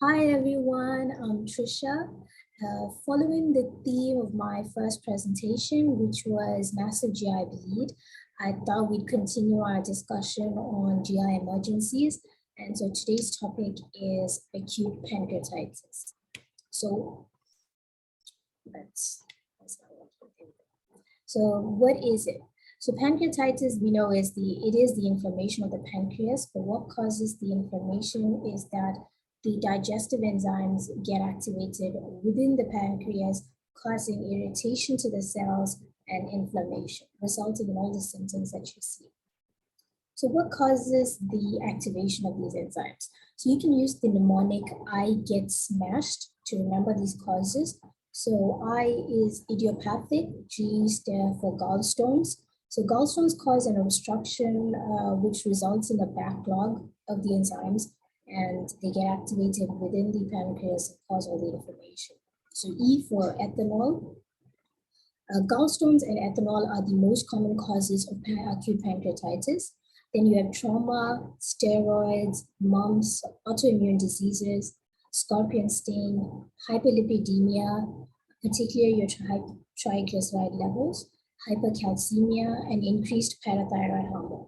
Hi everyone, I'm Trisha. Following the theme of my first presentation, which was massive GI bleed, I thought we'd continue our discussion on GI emergencies. And so today's topic is acute pancreatitis. So that's not working. So what is it? So pancreatitis, we know, is the inflammation of the pancreas, but what causes the inflammation is that the digestive enzymes get activated within the pancreas, causing irritation to the cells and inflammation, resulting in all the symptoms that you see. So what causes the activation of these enzymes? So you can use the mnemonic I get smashed to remember these causes. So I is idiopathic, G stands for gallstones. So gallstones cause an obstruction which results in a backlog of the enzymes, and they get activated within the pancreas and cause all the inflammation. So E for ethanol. Gallstones and ethanol are the most common causes of acute pancreatitis. Then you have trauma, steroids, mumps, autoimmune diseases, scorpion sting, hyperlipidemia, particularly your triglyceride levels, hypercalcemia, and increased parathyroid hormone.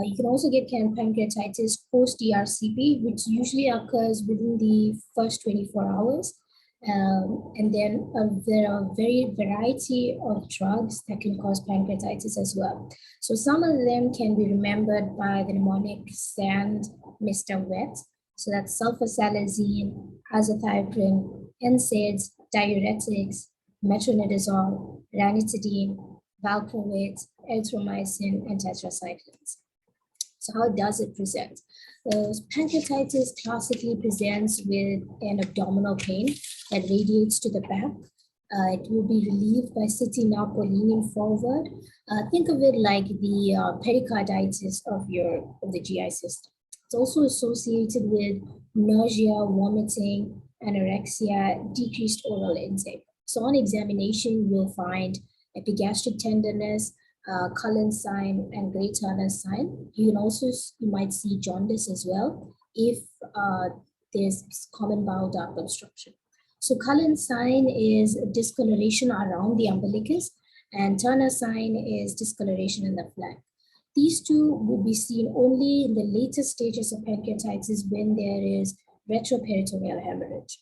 You can also get pancreatitis post-ERCP, which usually occurs within the first 24 hours. And then there are very variety of drugs that can cause pancreatitis as well. So some of them can be remembered by the mnemonic SAND, Mr. Wet. So that's sulfasalazine, azathioprine, NSAIDs, diuretics, metronidazole, ranitidine, valproate, erythromycin, and tetracyclines. So how does it present? Pancreatitis classically presents with an abdominal pain that radiates to the back. It will be relieved by sitting up or leaning forward. Think of it like the pericarditis of the GI system. It's also associated with nausea, vomiting, anorexia, decreased oral intake. So on examination, you'll find epigastric tenderness, Cullen's sign, and Gray Turner's sign. You might see jaundice as well if there's common bowel duct obstruction. So Cullen's sign is discoloration around the umbilicus, and Turner's sign is discoloration in the flank. These two will be seen only in the later stages of pancreatitis when there is retroperitoneal hemorrhage.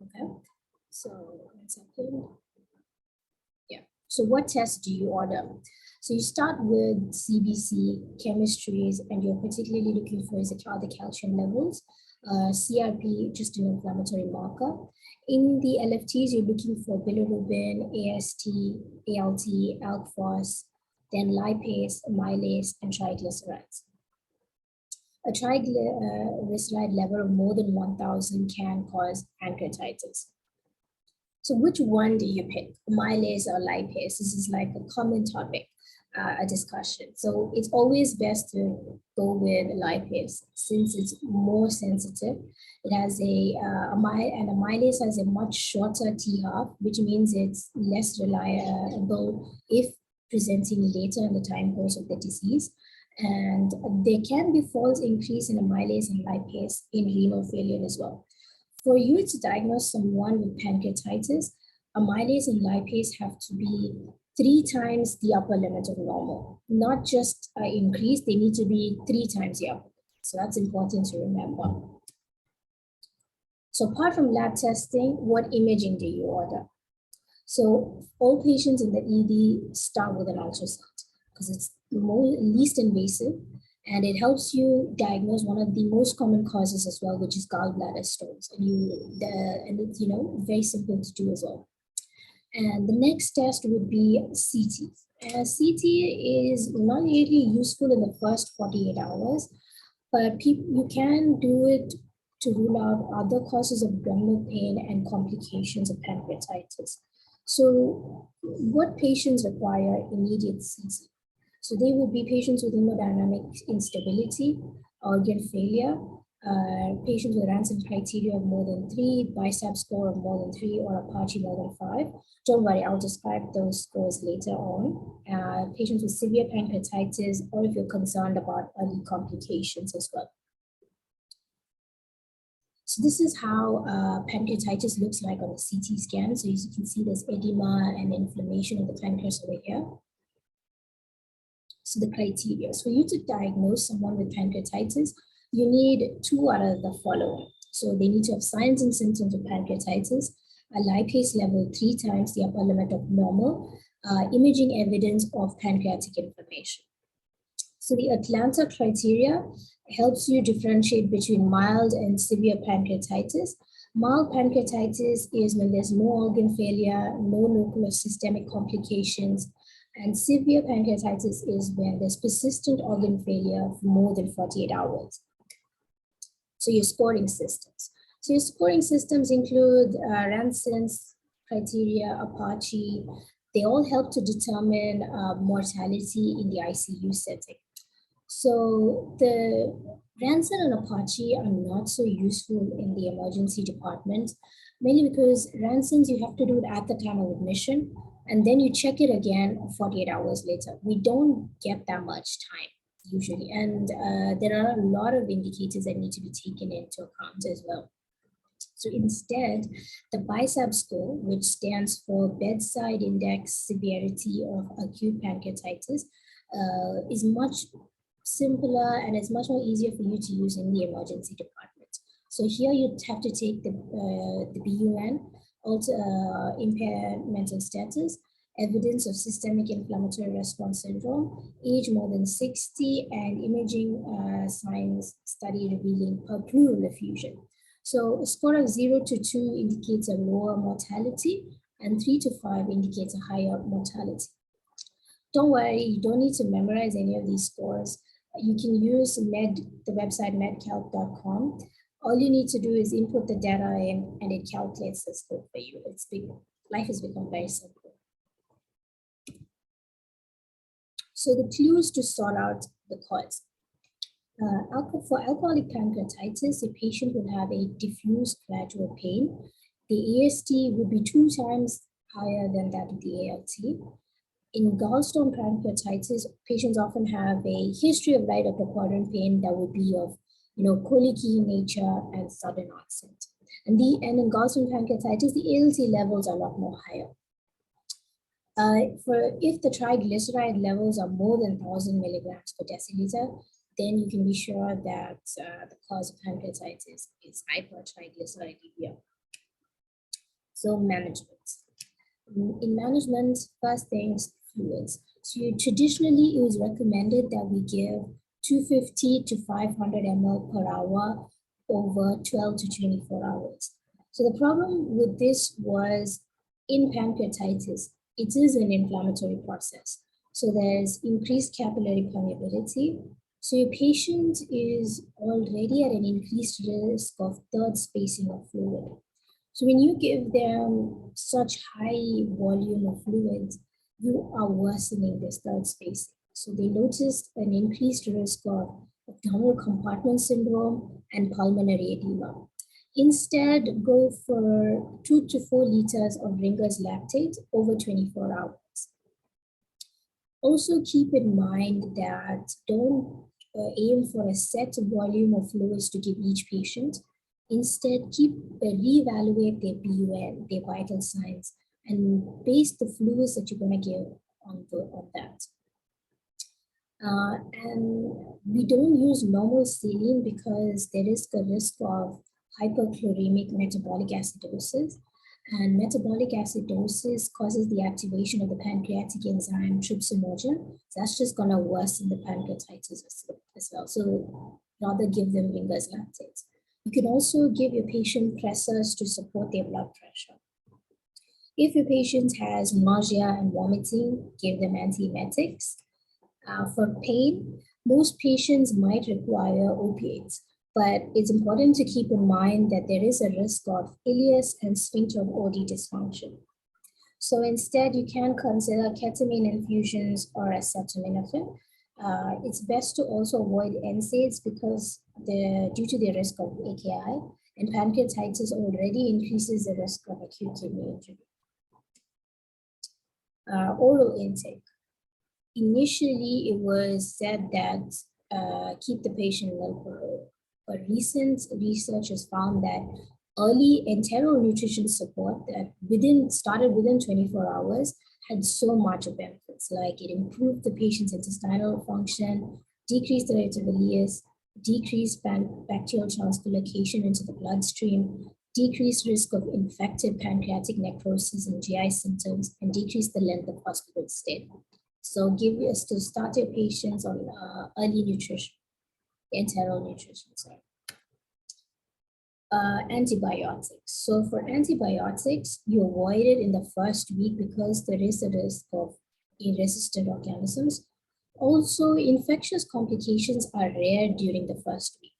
Okay, so 1 second. So what tests do you order? So you start with CBC, chemistries, and you're particularly looking for the calcium levels. CRP, just an inflammatory marker. In the LFTs, you're looking for bilirubin, AST, ALT, ALK-phos, then lipase, amylase, and triglycerides. A triglyceride level of more than 1,000 can cause pancreatitis. So which one do you pick, amylase or lipase? This is like a common topic, a discussion. So it's always best to go with lipase since it's more sensitive. It has and amylase has a much shorter T-half, which means it's less reliable if presenting later in the time course of the disease. And there can be false increase in amylase and lipase in renal failure as well. For you to diagnose someone with pancreatitis, amylase and lipase have to be 3 times the upper limit of normal. Not just increase, they need to be 3 times the upper. So that's important to remember. So apart from lab testing, what imaging do you order? So all patients in the ED start with an ultrasound because it's the least invasive, and it helps you diagnose one of the most common causes as well, which is gallbladder stones. And it's very simple to do as well. And the next test would be CT. CT is not really useful in the first 48 hours, but you can do it to rule out other causes of abdominal pain and complications of pancreatitis. So what patients require immediate CT? So they would be patients with hemodynamic instability, organ failure, patients with Ransom criteria of more than 3, bicep score of more than 3, or Apache more than 5. Don't worry, I'll describe those scores later on. Patients with severe pancreatitis, or if you're concerned about early complications as well. So this is how pancreatitis looks like on the CT scan. So as you can see, there's edema and inflammation of the pancreas over here. So the criteria. So for you to diagnose someone with pancreatitis, you need 2 out of the following. So they need to have signs and symptoms of pancreatitis, a lipase level 3 times the upper limit of normal, imaging evidence of pancreatic inflammation. So the Atlanta criteria helps you differentiate between mild and severe pancreatitis. Mild pancreatitis is when there's no organ failure, no local or systemic complications, and severe pancreatitis is when there's persistent organ failure for more than 48 hours. So your scoring systems. So your scoring systems include Ranson's criteria, Apache. They all help to determine mortality in the ICU setting. So the Ranson and Apache are not so useful in the emergency department, mainly because Ransons you have to do it at the time of admission, and then you check it again 48 hours later. We don't get that much time usually, and there are a lot of indicators that need to be taken into account as well. So instead, the BISAB score, which stands for Bedside Index Severity of Acute Pancreatitis, is much simpler and it's much more easier for you to use in the emergency department. So here you have to take the BUN, also impaired mental status, evidence of systemic inflammatory response syndrome, age more than 60, and imaging signs study revealing pleural effusion. So a score of 0 to 2 indicates a lower mortality, and 3 to 5 indicates a higher mortality. Don't worry, you don't need to memorize any of these scores. You can use the website medcalc.com. All you need to do is input the data in and it calculates the score for you. Life has become very simple. So the clues to sort out the cause. For alcoholic pancreatitis, the patient will have a diffuse gradual pain. The AST would be 2 times higher than that of the ALT. In gallstone pancreatitis, patients often have a history of right upper quadrant pain that would be of, colicky in nature and sudden onset. And in gallstone pancreatitis, the ALT levels are a lot more higher. If the triglyceride levels are more than 1,000 milligrams per deciliter, then you can be sure that the cause of pancreatitis is hypertriglyceridemia. So management. In management, first things, fluids. So traditionally, it was recommended that we give 250 to 500 ml per hour over 12 to 24 hours. So the problem with this was in pancreatitis, it is an inflammatory process. So there's increased capillary permeability. So your patient is already at an increased risk of third spacing of fluid. So when you give them such high volume of fluids, you are worsening this third spacing. So they noticed an increased risk of abdominal compartment syndrome and pulmonary edema. Instead, go for 2 to 4 liters of Ringer's lactate over 24 hours. Also keep in mind that don't aim for a set volume of fluids to give each patient. Instead, reevaluate their BUN, their vital signs, and base the fluids that you're going to give on that. And we don't use normal saline because there is a risk of hyperchloremic metabolic acidosis. And metabolic acidosis causes the activation of the pancreatic enzyme trypsinogen. So that's just going to worsen the pancreatitis as well. So rather give them Ringer's lactate. You can also give your patient pressors to support their blood pressure. If your patient has nausea and vomiting, give them antiemetics. For pain, most patients might require opiates, but it's important to keep in mind that there is a risk of ileus and sphincter of OD dysfunction. So instead, you can consider ketamine infusions or acetaminophen. It's best to also avoid NSAIDs because due to the risk of AKI, and pancreatitis already increases the risk of acute kidney injury. Oral intake. Initially, it was said that keep the patient well for But recent research has found that early enteral nutrition support that started within 24 hours had so much of benefits, like it improved the patient's intestinal function, decreased the rate of ileus, decreased bacterial translocation into the bloodstream, decreased risk of infected pancreatic necrosis and GI symptoms, and decreased the length of hospital stay. So give us to start your patients on early nutrition, enteral nutrition, sorry. Antibiotics. So for antibiotics, you avoid it in the first week because there is a risk of resistant organisms. Also, infectious complications are rare during the first week.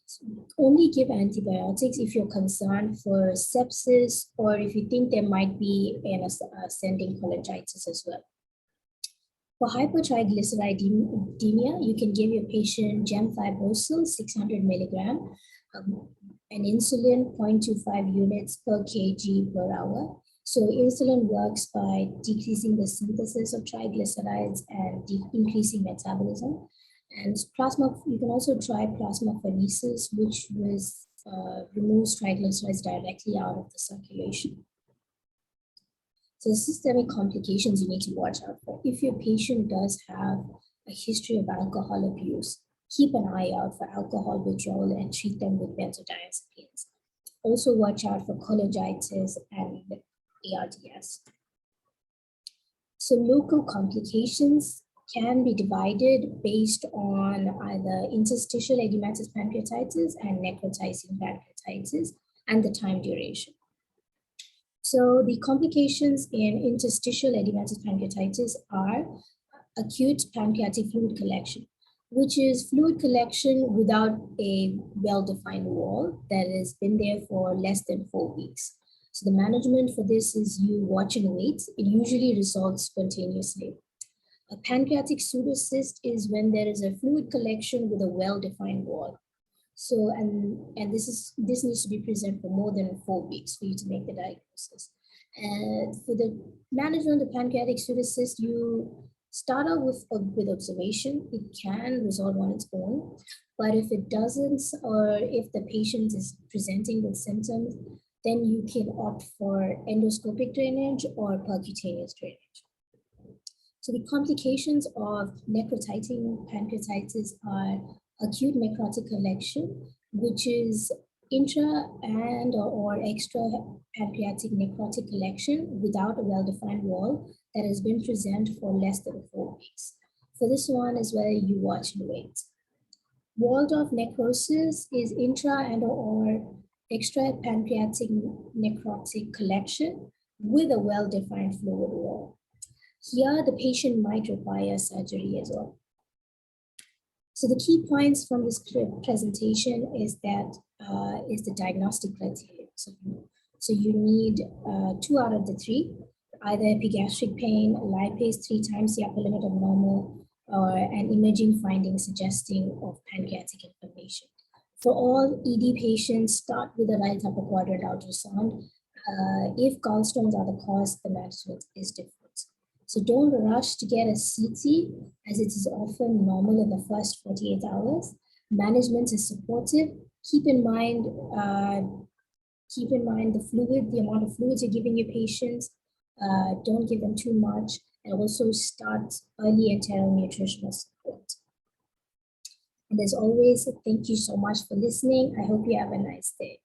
So only give antibiotics if you're concerned for sepsis or if you think there might be an ascending cholangitis as well. For hypertriglyceridemia, you can give your patient gemfibrosal 600 milligram, and insulin 0.25 units per kg per hour. So insulin works by decreasing the synthesis of triglycerides and increasing metabolism. And plasma, you can also try plasmapheresis, which removes triglycerides directly out of the circulation. So systemic complications you need to watch out for. If your patient does have a history of alcohol abuse, keep an eye out for alcohol withdrawal and treat them with benzodiazepines. Also watch out for cholangitis and ARDS. So local complications can be divided based on either interstitial edematous pancreatitis and necrotizing pancreatitis and the time duration. So the complications in interstitial edematous pancreatitis are acute pancreatic fluid collection, which is fluid collection without a well-defined wall that has been there for less than 4 weeks. So the management for this is you watch and wait. It usually resolves spontaneously. A pancreatic pseudocyst is when there is a fluid collection with a well-defined wall. So, and this needs to be present for more than 4 weeks for you to make the diagnosis. And for the management of the pancreatic pseudocyst, you start out with observation. It can resolve on its own, but if it doesn't, or if the patient is presenting with symptoms, then you can opt for endoscopic drainage or percutaneous drainage. So the complications of necrotizing pancreatitis are acute necrotic collection, which is intra and or extra pancreatic necrotic collection without a well-defined wall that has been present for less than 4 weeks. For this one is where you watch and wait. Walled-off necrosis is intra and or extra pancreatic necrotic collection with a well-defined fluid wall. Here, the patient might require surgery as well. So the key points from this presentation is that is the diagnostic criteria. So you need 2 out of the 3, either epigastric pain, lipase 3 times the upper limit of normal, or an imaging finding suggesting of pancreatic inflammation. For all ED patients, start with a right upper quadrant ultrasound. If gallstones are the cause, the management is different. So don't rush to get a CT, as it is often normal in the first 48 hours. Management is supportive. Keep in mind the amount of fluids you're giving your patients. Don't give them too much, and also start early enteral nutritional support. And as always, thank you so much for listening. I hope you have a nice day.